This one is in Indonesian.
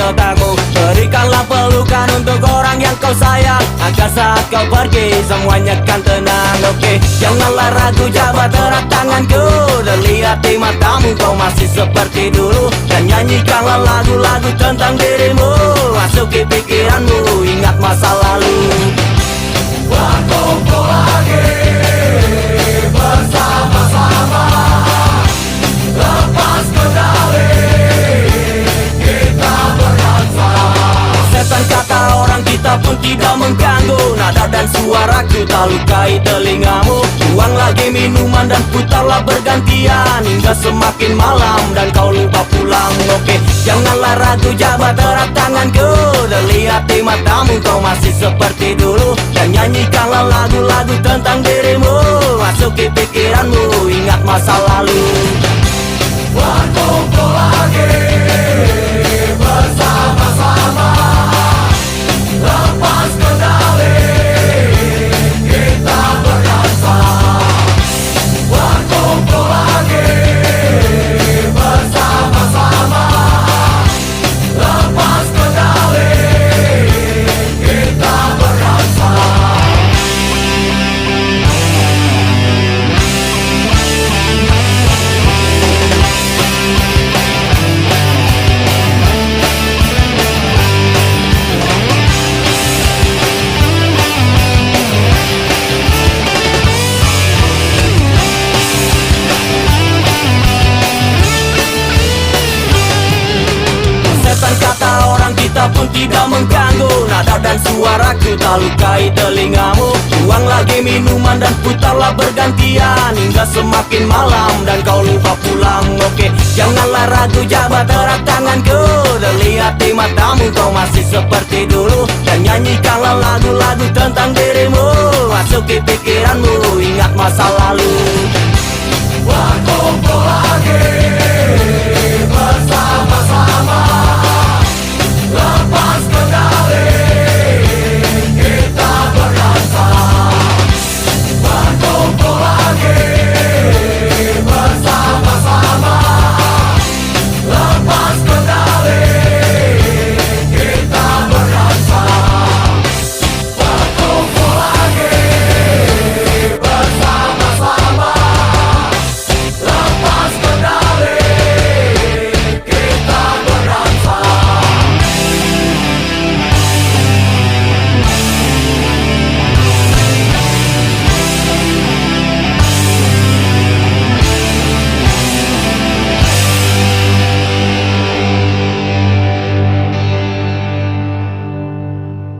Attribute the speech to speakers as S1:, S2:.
S1: letakmu. Berikanlah pelukan untuk orang yang kau sayang, agar saat kau pergi semuanya kan tenang. Oke, janganlah ragu, jabat erat tanganku, dan lihat di matamu kau masih seperti dulu. Dan nyanyikanlah lagu-lagu tentang dirimu, masuki pikiranmu, ingat masa lalu. Berkumpul lagi bersama-sama, lepas kendali, kita berdansa. Setan kata orang kita pun tidak mengganggu, nada dan suaraku tak lukai telingamu. Buang lagi minuman dan putarlah bergantian, hingga semakin malam dan kau lupa pulang. Oke, janganlah ragu, jabat erat tanganku, dan lihat di matamu kau masih seperti dulu. Dan nyanyikanlah lagu-lagu tentang dirimu, masuki pikiranmu, ingat masa lalu. Berkumpul lagi bersama-sama, lepas kendali, kita berdansa. Berkumpul lagi bersama-sama, lepas kendali, kita berdansa. Setan kata orang kita pun tidak mengganggu, nada dan suaraku tak lukai telingamu. Buang lagi minuman dan putarlah bergantian, hingga semakin malam dan kau lupa pulang. Oke, janganlah ragu, jabat erat tanganku, dan lihat di matamu kau masih seperti dulu. Dan nyanyikanlah lagu-lagu tentang dirimu, masuki pikiranmu, ingat masa lalu.